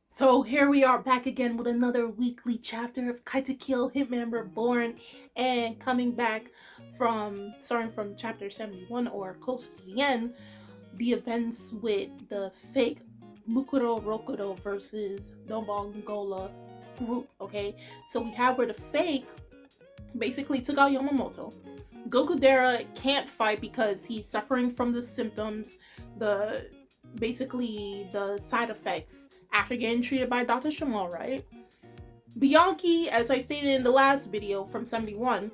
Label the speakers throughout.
Speaker 1: So here we are back again with another weekly chapter of Katekyo Hitman Reborn, and coming back from starting from chapter 71 or close to the end, the events with the fake Mukuro Rokudo versus the Mongola group. Okay, so we have where the fake basically took out Yamamoto. Gokudera can't fight because he's suffering from the symptoms, the basically the side effects after getting treated by Dr. Shamal, right? Bianchi, as I stated in the last video from 71,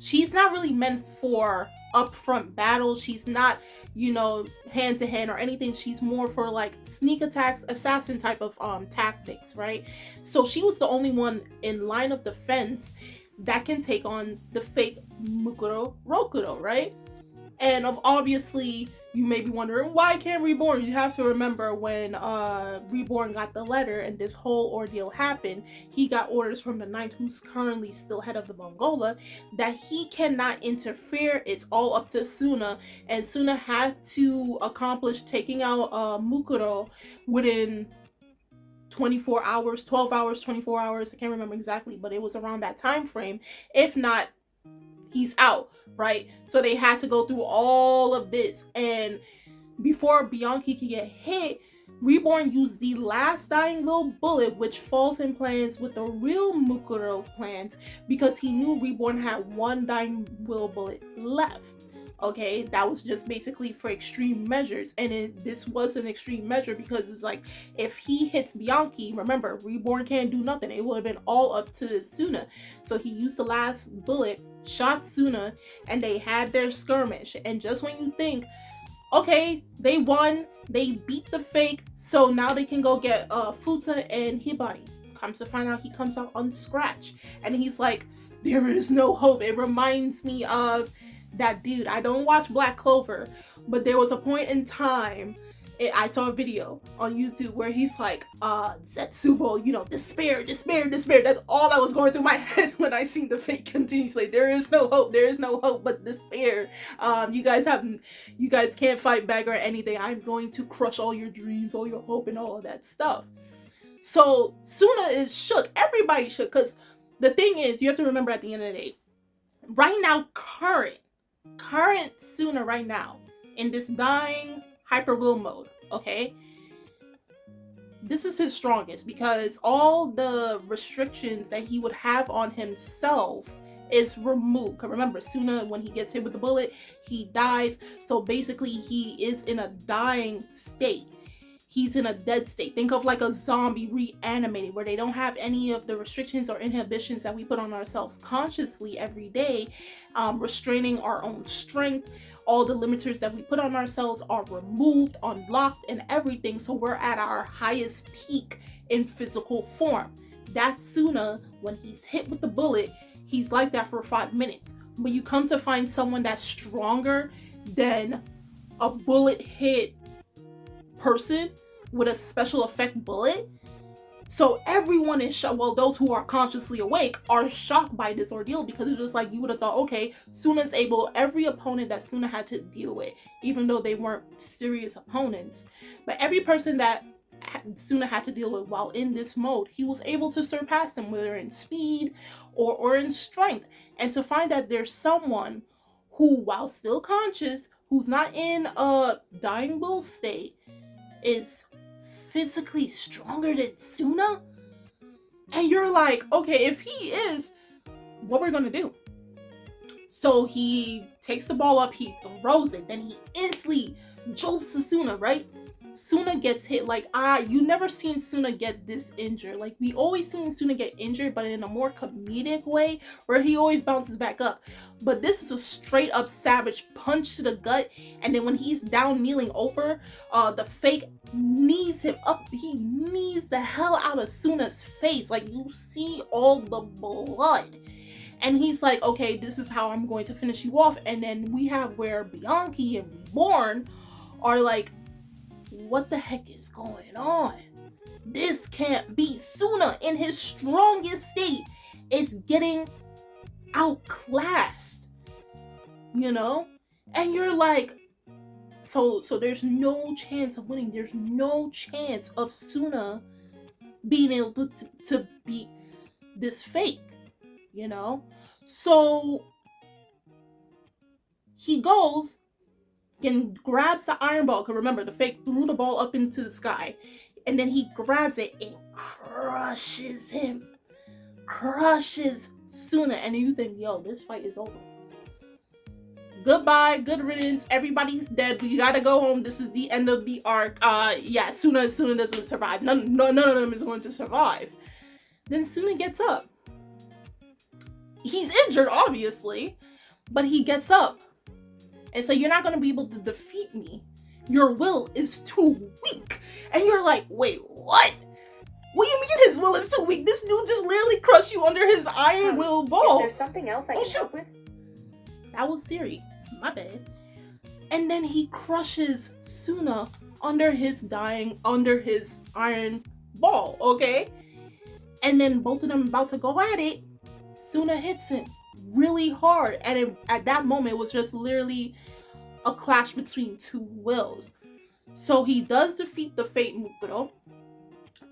Speaker 1: she's not really meant for upfront battle. She's not, hand to hand or anything. She's more for like sneak attacks, assassin type of tactics, right? So she was the only one in line of defense that can take on the fake Mukuro Rokudo, right? And of obviously, you may be wondering why can't Reborn? You have to remember when Reborn got the letter and this whole ordeal happened, he got orders from the Knight, who's currently still head of the Mongola, that he cannot interfere. It's all up to Tsuna, and Tsuna had to accomplish taking out Mukuro within 24 hours, 12 hours, 24 hours. I can't remember exactly, but it was around that time frame. If not, he's out, right? So they had to go through all of this, and before Bianchi could get hit, Reborn used the last dying will bullet, which falls in plans with the real Mukuro's plans, because he knew Reborn had one dying will bullet left. Okay, that was just basically for extreme measures, and this was an extreme measure because it's like if he hits Bianchi, remember Reborn can't do nothing. It would have been all up to Tsuna. So he used the last bullet, shot Tsuna, and they had their skirmish. And just when you think, okay, they won, they beat the fake, so now they can go get Futa and Hibari. Comes to find out he comes out unscratched, and he's like, there is no hope. It reminds me of that dude. I don't watch Black Clover, but there was a point in time I saw a video on YouTube where he's like, Zetsubo, despair, despair, despair. That's all that was going through my head when I seen the fake continues. Like, there is no hope but despair. You guys can't fight back or anything. I'm going to crush all your dreams, all your hope, and all of that stuff. So Tsuna is shook. Everybody shook, because the thing is, you have to remember at the end of the day, right now, current Tsuna right now, in this dying hyper will mode, okay, this is his strongest, because all the restrictions that he would have on himself is removed. Cause remember, Tsuna, when he gets hit with the bullet, he dies. So basically he is in a dying state. He's in a dead state. Think of like a zombie reanimated, where they don't have any of the restrictions or inhibitions that we put on ourselves consciously every day, restraining our own strength. All the limiters that we put on ourselves are removed, unlocked, and everything. So we're at our highest peak in physical form. That's Tsuna. When he's hit with the bullet, he's like that for 5 minutes. But you come to find someone that's stronger than a bullet hit person with a special effect bullet. So everyone is shocked. Well, those who are consciously awake are shocked by this ordeal, because it's just like you would have thought, okay, Tsuna's able, every opponent that Tsuna had to deal with, even though they weren't serious opponents, but every person that Tsuna had to deal with while in this mode, he was able to surpass them, whether in speed or in strength. And to find that there's someone who, while still conscious, who's not in a dying will state, is physically stronger than Tsuna, and you're like, okay, if he is, what we're gonna do? So he takes the ball up, he throws it, then he instantly jolts to Tsuna, right? Tsuna gets hit. Like, you never seen Tsuna get this injured. Like, we always seen Tsuna get injured, but in a more comedic way, where he always bounces back up. But this is a straight up savage punch to the gut, and then when he's down kneeling over, the fake knees him up. He knees the hell out of Tsuna's face. Like, you see all the blood. And he's like, okay, this is how I'm going to finish you off. And then we have where Bianchi and Reborn are like, what the heck is going on? This can't be. Tsuna, in his strongest state, is getting outclassed, and you're like, so there's no chance of winning. There's no chance of Tsuna being able to beat this fake, you know? So he goes and grabs the iron ball, because remember, the fake threw the ball up into the sky, and then he grabs it and crushes Tsuna, and you think, yo, this fight is over. Goodbye, good riddance, everybody's dead, we gotta go home, this is the end of the arc. Yeah, Tsuna doesn't survive, none of them is going to survive. Then Tsuna gets up. He's injured, obviously, but he gets up and so you're not going to be able to defeat me. Your will is too weak. And you're like, wait, what? What do you mean his will is too weak? This dude just literally crushed you under his iron will ball.
Speaker 2: Is there something else I can help with?
Speaker 1: That was Siri. My bad. And then he crushes Tsuna under his iron ball, okay? And then both of them about to go at it. Tsuna hits him really hard, and at that moment it was just literally a clash between two wills. So he does defeat the fate Mukuro,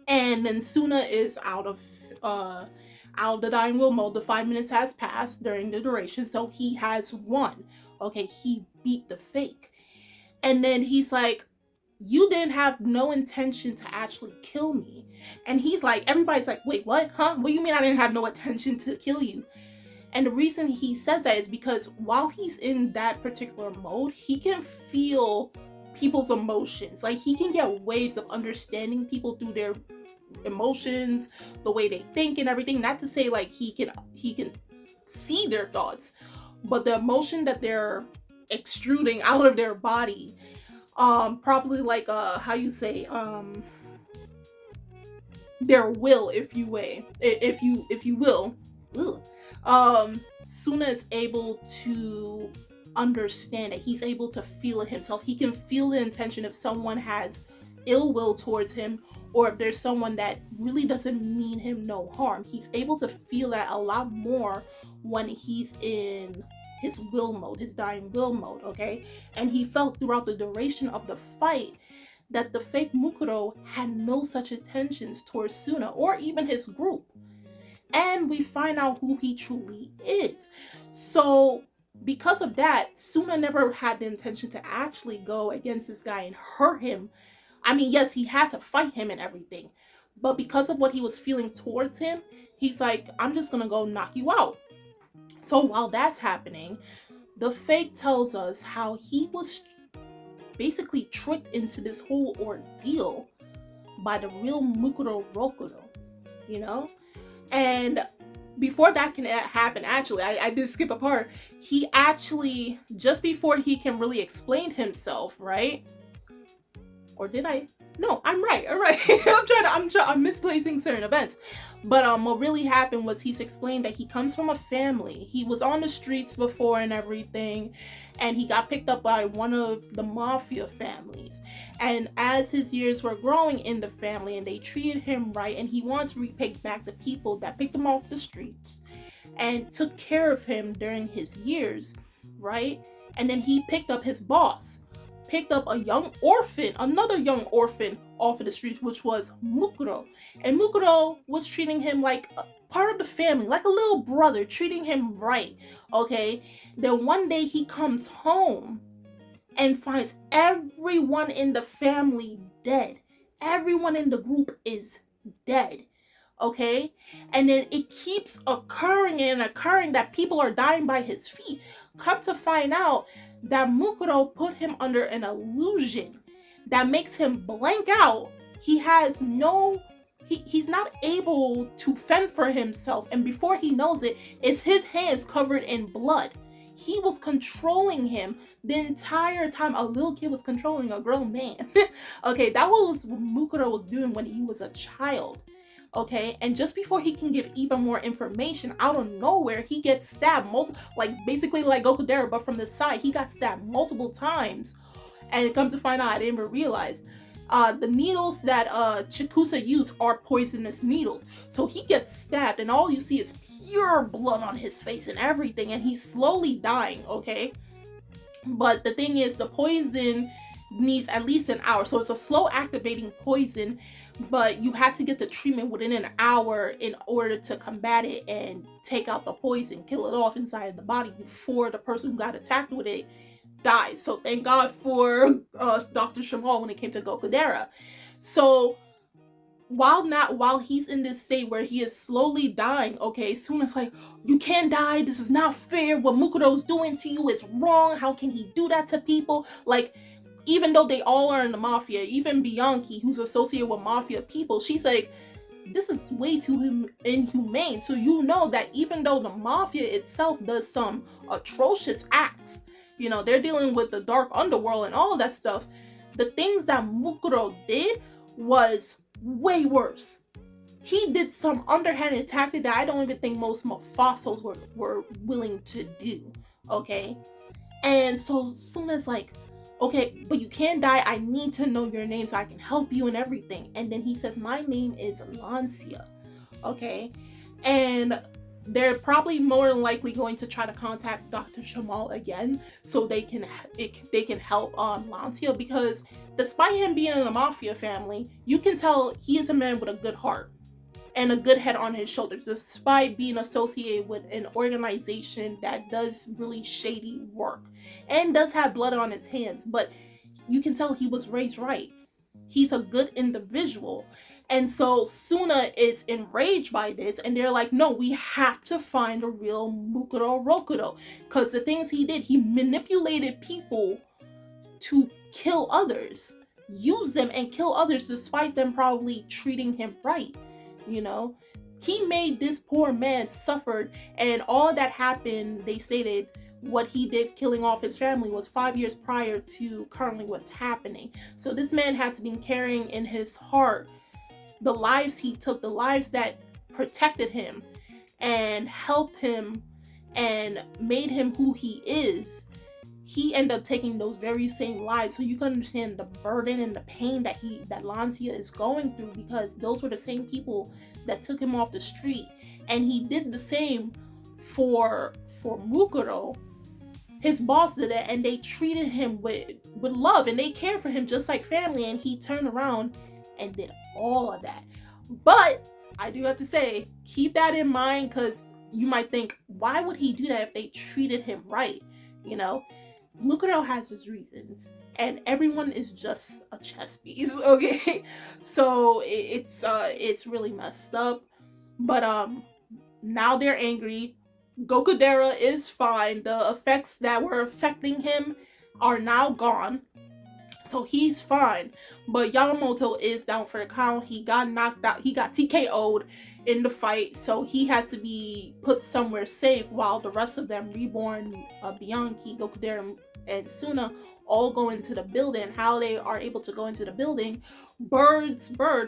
Speaker 1: and then Tsuna is out of the dying will mode. The 5 minutes has passed during the duration, so he has won. Okay, he beat the fake. And then he's like, you didn't have no intention to actually kill me. And he's like, everybody's like, wait, what? Huh? What do you mean I didn't have no intention to kill you? And the reason he says that is because while he's in that particular mode, he can feel people's emotions. Like, he can get waves of understanding people through their emotions, the way they think and everything. Not to say like he can see their thoughts, but the emotion that they're extruding out of their body, probably like how you say their will, if you will. Tsuna is able to understand it. He's able to feel it himself. He can feel the intention if someone has ill will towards him, or if there's someone that really doesn't mean him no harm. He's able to feel that a lot more when he's in his will mode, his dying will mode, okay? And he felt throughout the duration of the fight that the fake Mukuro had no such intentions towards Tsuna or even his group. And we find out who he truly is. So because of that, Tsuna never had the intention to actually go against this guy and hurt him. I mean, yes, he had to fight him and everything, but because of what he was feeling towards him, he's like, I'm just gonna go knock you out. So while that's happening, the fake tells us how he was basically tricked into this whole ordeal by the real Mukuro Rokuro, you know? And before that can happen, actually, I did skip a part. He actually, just before he can really explain himself, right? Or did I? No, I'm right. I'm misplacing certain events. But what really happened was he's explained that he comes from a family. He was on the streets before and everything, and he got picked up by one of the mafia families. And as his years were growing in the family and they treated him right, and he wanted to repay back the people that picked him off the streets and took care of him during his years, right? And then he picked up his boss, picked up another young orphan off of the streets, which was Mukuro. And Mukuro was treating him like a part of the family, like a little brother, treating him right, okay? Then one day he comes home and finds everyone in the family dead. Everyone in the group is dead, okay? And then it keeps occurring that people are dying by his feet. Come to find out that Mukuro put him under an illusion that makes him blank out. He's not able to fend for himself, and before he knows it, it's his hands covered in blood. He was controlling him the entire time. A little kid was controlling a grown man. Okay, that was what Mukuro was doing when he was a child. Okay, and just before he can give even more information, out of nowhere, he gets stabbed basically like Gokudera, but from the side. He got stabbed multiple times, and it comes to find out, I didn't even realize, the needles that Chikusa used are poisonous needles. So he gets stabbed, and all you see is pure blood on his face and everything, and he's slowly dying, okay? But the thing is, the poison needs at least an hour. So it's a slow activating poison, but you have to get the treatment within an hour in order to combat it and take out the poison, kill it off inside of the body before the person who got attacked with it dies. So thank God for Dr. Shamal when it came to Gokudera. So while he's in this state where he is slowly dying, okay, Tsuna's like, you can't die, this is not fair, what Mukuro's doing to you is wrong, how can he do that to people? Like, even though they all are in the mafia, even Bianchi, who's associated with mafia people, she's like, this is way too inhumane. So you know that even though the mafia itself does some atrocious acts, you know, they're dealing with the dark underworld and all of that stuff, the things that Mukuro did was way worse. He did some underhanded tactic that I don't even think most Mofasos were willing to do, okay? And so Suna's like, okay, but you can't die, I need to know your name so I can help you and everything. And then he says, my name is Lancia, okay? And they're probably more than likely going to try to contact Dr. Shamal again so they can help Lancia, because despite him being in a mafia family, you can tell he is a man with a good heart and a good head on his shoulders, despite being associated with an organization that does really shady work and does have blood on his hands. But you can tell he was raised right. He's a good individual. And so Tsuna is enraged by this, and they're like, no, we have to find a real Mukuro Rokudo. Because the things he did, he manipulated people to kill others, use them and kill others despite them probably treating him right. You know, he made this poor man suffer, and all that happened, they stated, what he did killing off his family was 5 years prior to currently what's happening. So this man had to be carrying in his heart the lives he took, the lives that protected him and helped him and made him who he is. He ended up taking those very same lives. So you can understand the burden and the pain that Lancia is going through, because those were the same people that took him off the street. And he did the same for Mukuro. His boss did it, and they treated him with love, and they cared for him just like family, and he turned around and did all of that. But I do have to say, keep that in mind, because you might think, why would he do that if they treated him right? You know, Mukuro has his reasons, and everyone is just a chess piece, okay? So it's really messed up. But now they're angry. Gokudera is fine. The effects that were affecting him are now gone, so he's fine. But Yamamoto is down for the count. He got knocked out. He got TKO'd in the fight, so he has to be put somewhere safe while the rest of them, Reborn, Bianchi, Gokudera, and Tsuna, all go into the building. How they are able to go into the building, Bird,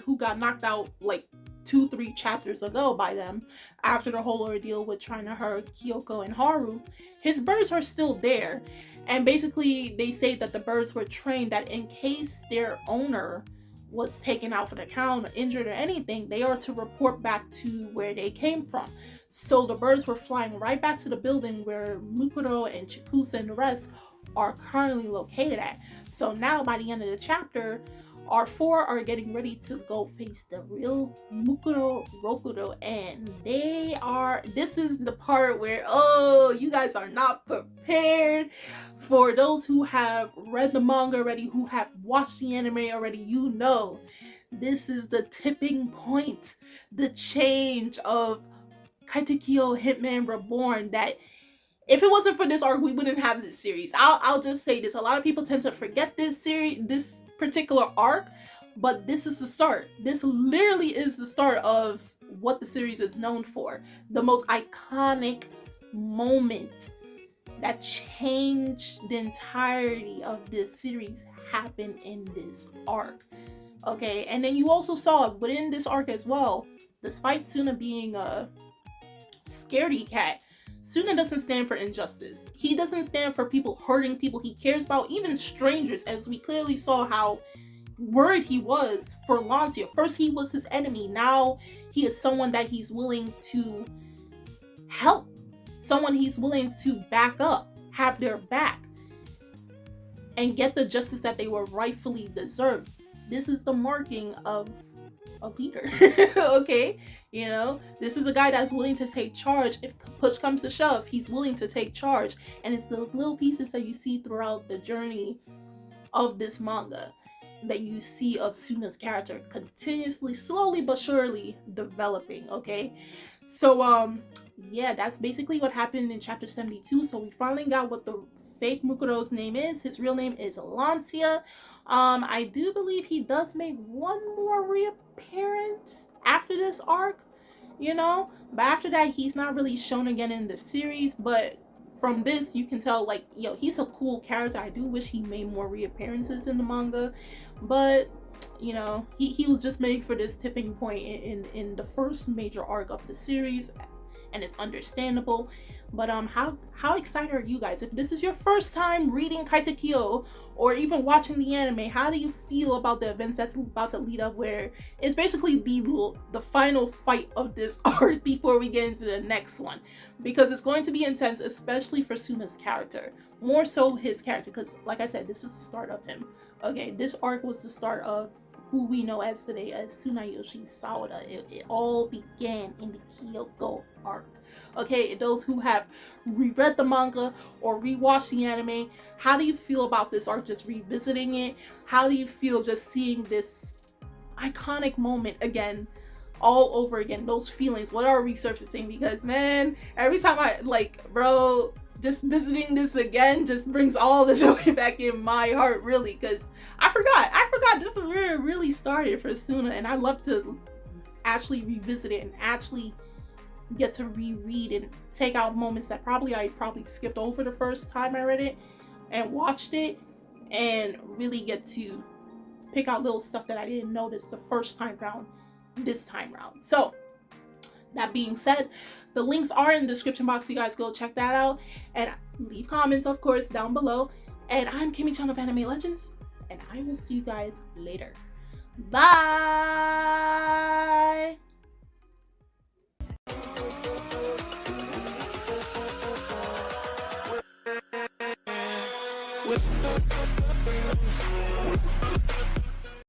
Speaker 1: who got knocked out like 2-3 chapters ago by them after the whole ordeal with trying to hurt Kyoko and Haru, his birds are still there. And basically they say that the birds were trained that in case their owner was taken out for the count or injured or anything, they are to report back to where they came from. So the birds were flying right back to the building where Mukuro and Chikusa and the rest are currently located at. So now by the end of the chapter, our 4 are getting ready to go face the real Mukuro Rokudo, and this is the part where, oh, you guys are not prepared. For those who have read the manga already, who have watched the anime already, you know, this is the tipping point, the change of Katekyo Hitman Reborn, that if it wasn't for this arc, we wouldn't have this series. I'll just say this. A lot of people tend to forget this particular arc, but this is the start. This literally is the start of what the series is known for. The most iconic moment that changed the entirety of this series happened in this arc. Okay, and then you also saw within this arc as well, despite Tsuna being a scaredy cat, Tsuna doesn't stand for injustice. He doesn't stand for people hurting people. He cares about even strangers, as we clearly saw how worried he was for Lancia. First he was his enemy, now he is someone that he's willing to help, someone he's willing to back up, have their back. and get the justice that they were rightfully deserved. This is the marking of a leader. Okay, you know, this is a guy that's willing to take charge. If push comes to shove, he's willing to take charge. And it's those little pieces that you see throughout the journey of this manga that you see of Tsuna's character continuously, slowly but surely developing. Okay, so yeah, that's basically what happened in chapter 72. So we finally got what the fake Mukuro's name is. His real name is Lancia. I do believe he does make one more reappearance after this arc, you know, but after that he's not really shown again in the series. But from this you can tell, like, yo, he's a cool character. I do wish he made more reappearances in the manga, but you know, he was just made for this tipping point in the first major arc of the series, and it's understandable. But how excited are you guys? If this is your first time reading Katekyo or even watching the anime, how do you feel about the events that's about to lead up, where it's basically the final fight of this arc before we get into the next one? Because it's going to be intense, especially for Tsuna's character, more so his character, because like I said, this is the start of him. Okay, this arc was the start of who we know as today as Tsunayoshi Sawada. It all began in the Kyoko arc. Okay, those who have reread the manga or rewatched the anime, how do you feel about this arc, just revisiting it? How do you feel just seeing this iconic moment again, all over again? Those feelings, what are resurfacing? Because man, every time I, like, bro, just visiting this again just brings all the joy back in my heart, really, because I forgot this is where it really started for Tsuna, and I love to actually revisit it and actually get to reread and take out moments that I probably skipped over the first time I read it and watched it, and really get to pick out little stuff that I didn't notice the first time around this time around. So that being said, the links are in the description box. You guys go check that out and leave comments, of course, down below. And I'm Kimmy-chan of Anime Legends, and I will see you guys later. Bye!